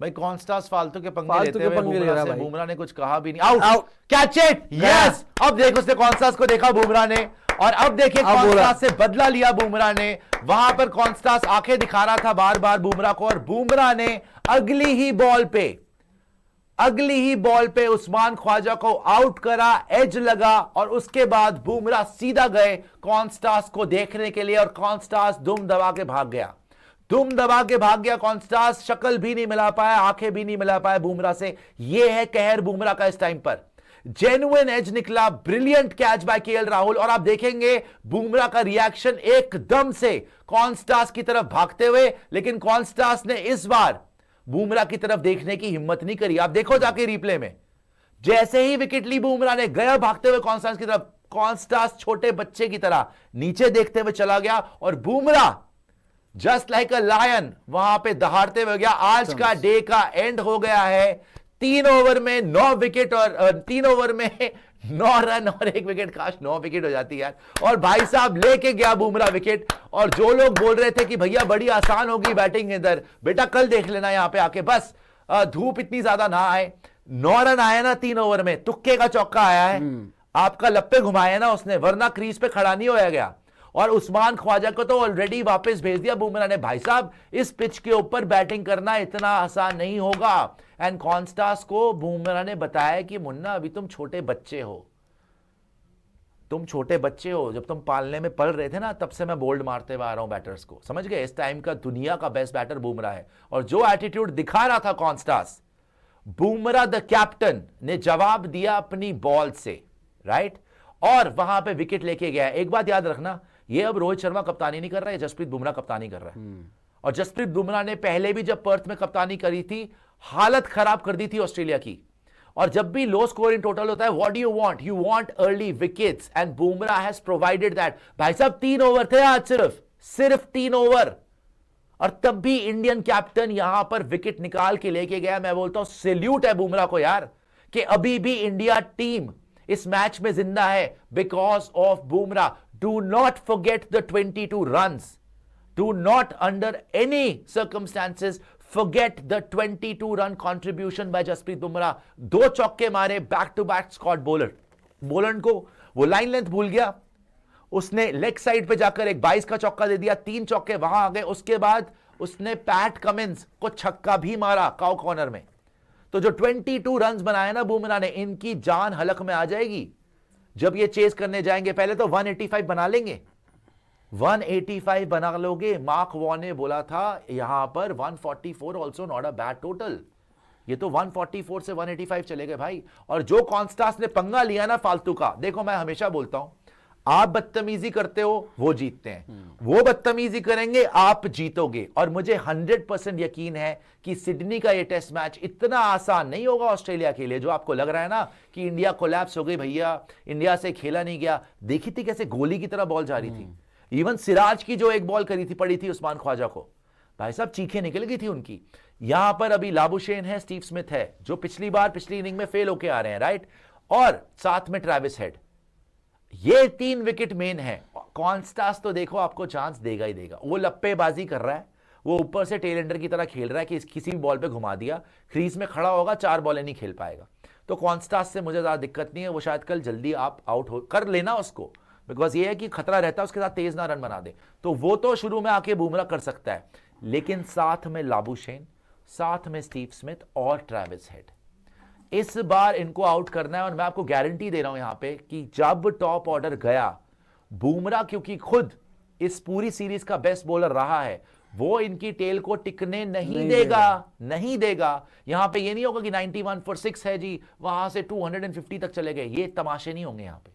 भाई कॉन्स्टास फालतू के पंगे फालतू लेते के हुए पंगे ले बुमराह रहा से, भाई। बुमराह ने कुछ कहा भी नहीं। Out, out. Catch it, yes. अब देखो उसने कॉन्स्टास को देखा बुमराह ने, और अब देखिए अब बोला। कॉन्स्टास से बदला लिया बुमराह ने। वहां पर कॉन्स्टास आंखें दिखा रहा था बार बार बुमराह को, और बुमराह ने अगली ही बॉल पे उस्मान ख्वाजा को आउट करा, एज लगा, और उसके बाद बुमराह सीधा गए कॉन्स्टास को देखने के लिए, और कॉन्स्टास दुम दबा के भाग गया कॉन्स्टास, शक्ल भी नहीं मिला पाया, आंखें भी नहीं मिला पाया बुमराह से। यह है कहर बुमराह का इस टाइम पर। जेन्युइन एज निकला, brilliant catch by KL Rahul, और आप देखेंगे बुमराह का रिएक्शन एकदम से कॉन्स्टास की तरफ भागते हुए, लेकिन कॉन्स्टास ने इस बार बुमराह की तरफ देखने की हिम्मत नहीं करी। आप देखो जाके रिप्ले में, जैसे ही विकेट ली बुमराह ने, गया भागते हुए कॉन्स्टास की तरफ, कॉन्स्टास छोटे बच्चे की तरह नीचे देखते हुए चला गया, और Bumrah just like a lion वहां पे दहाड़ते हुए गया। आज का डे का एंड हो गया है। 3 ओवर में 9 विकेट, और 3 ओवर में 9 रन और 1 विकेट। काश 9 विकेट हो जाती यार। और भाई साहब लेके गया बुमराह विकेट। और जो लोग बोल रहे थे कि भैया बड़ी आसान होगी बैटिंग इधर, बेटा कल देख लेना यहां पे आके, बस धूप इतनी ज्यादा ना आए। 9 रन आया ना 3 ओवर में, तुक्के का चौका आया है, आपका लप्पे घुमाया ना उसने, वरना क्रीज पे खड़ा नहीं होया गया। और उस्मान ख्वाजा को तो ऑलरेडी वापस भेज दिया बुमराह ने। भाई साहब इस पिच के ऊपर बैटिंग करना इतना आसान नहीं होगा। एंड कॉन्स्टास को बुमराह ने बताया कि मुन्ना अभी तुम छोटे बच्चे हो, जब तुम पालने में पल रहे थे ना, तब से मैं बोल्ड मारते हुए आ रहा हूं बैटर्स को, समझ गए। इस टाइम का दुनिया का बेस्ट बैटर बुमराह है। और जो एटीट्यूड दिखा रहा था कॉन्स्टास, बुमराह द कैप्टन ने जवाब दिया अपनी बॉल से, राइट, और वहां पे विकेट लेके गया। एक बात याद रखना, ये अब रोहित शर्मा कप्तानी नहीं कर रहा है, जसप्रीत बुमराह कप्तानी कर रहा है। और जसप्रीत बुमराह ने पहले भी जब पर्थ में कप्तानी करी थी, हालत खराब कर दी थी ऑस्ट्रेलिया की। और जब भी लो स्कोरिंग टोटल होता है, what do you want? You want early wickets, and Bumrah has provided that. भाई साहब 3 ओवर थे आज, सिर्फ 3 ओवर, और तब भी इंडियन कैप्टन यहां पर विकेट निकाल के लेके गया। मैं बोलता हूं सैल्यूट है बुमराह को यार, कि अभी भी इंडिया टीम इस मैच में जिंदा है because of Bumrah. Do not forget the 22 runs, do not under any circumstances forget the 22 run contribution by Jasprit Bumrah. 2 चौके मारे back to back Scott Boland को वो लाइन लेंथ भूल गया, उसने लेग साइड पे जाकर एक 22 का चौका दे दिया, 3 चौके वहां आ गए। उसके बाद उसने पैट कमिंस को छक्का भी मारा काउ कॉर्नर में। तो जो 22 रन बनाए ना बुमराह ने, इनकी जान हलक में आ जाएगी जब ये चेस करने जाएंगे। पहले तो 185 बना लेंगे, 185 बना लोगे। मार्क वॉ ने बोला था यहां पर 144 also not a bad total. ये तो 144 से 185 चले गए भाई। और जो कॉन्स्टास ने पंगा लिया ना फालतू का, देखो मैं हमेशा बोलता हूं, आप बदतमीजी करते हो वो जीतते हैं, वो बदतमीजी करेंगे आप जीतोगे। और मुझे 100% यकीन है कि सिडनी का ये टेस्ट मैच इतना आसान नहीं होगा ऑस्ट्रेलिया के लिए। जो आपको लग रहा है ना कि इंडिया कोलैप्स हो गई, भैया इंडिया से खेला नहीं गया। देखी थी कैसे गोली की तरह बॉल जा रही थी। इवन सिराज की जो एक बॉल करी थी, पड़ी थी उस्मान ख्वाजा को, भाई साहब चीखें निकल गई थी उनकी। यहां पर अभी लाबुशेन है, स्टीव स्मिथ है, जो पिछली इनिंग में फेल होके आ रहे हैं, राइट, और साथ में ट्रेविस हेड। ये 3 विकेट मेन है। कॉन्स्टास तो देखो आपको चांस देगा ही देगा। वो लप्पेबाजी कर रहा है, वो ऊपर से टेल एंडर की तरह खेल रहा है कि किसी भी बॉल पे घुमा दिया, क्रीज में खड़ा होगा, 4 बॉलें नहीं खेल पाएगा। तो कॉन्स्टास से मुझे ज्यादा दिक्कत नहीं है। वो शायद कल जल्दी आप आउट कर लेना उसको, बिकॉज ये है कि खतरा रहता है उसके साथ तेज ना रन बना दे। तो वो तो शुरू में आके बुमराह कर सकता है, लेकिन साथ में लाबुशेन, साथ में स्टीव स्मिथ और ट्रेविस हेड, इस बार इनको आउट करना है। और मैं आपको गारंटी दे रहा हूं यहां पे कि जब टॉप ऑर्डर गया, बुमराह क्योंकि खुद इस पूरी सीरीज का बेस्ट बॉलर रहा है, वो इनकी टेल को टिकने नहीं देगा। यहां पे ये नहीं होगा कि 91 for 6 है जी, वहां से 250 तक चले गए। ये तमाशे नहीं होंगे यहां पे।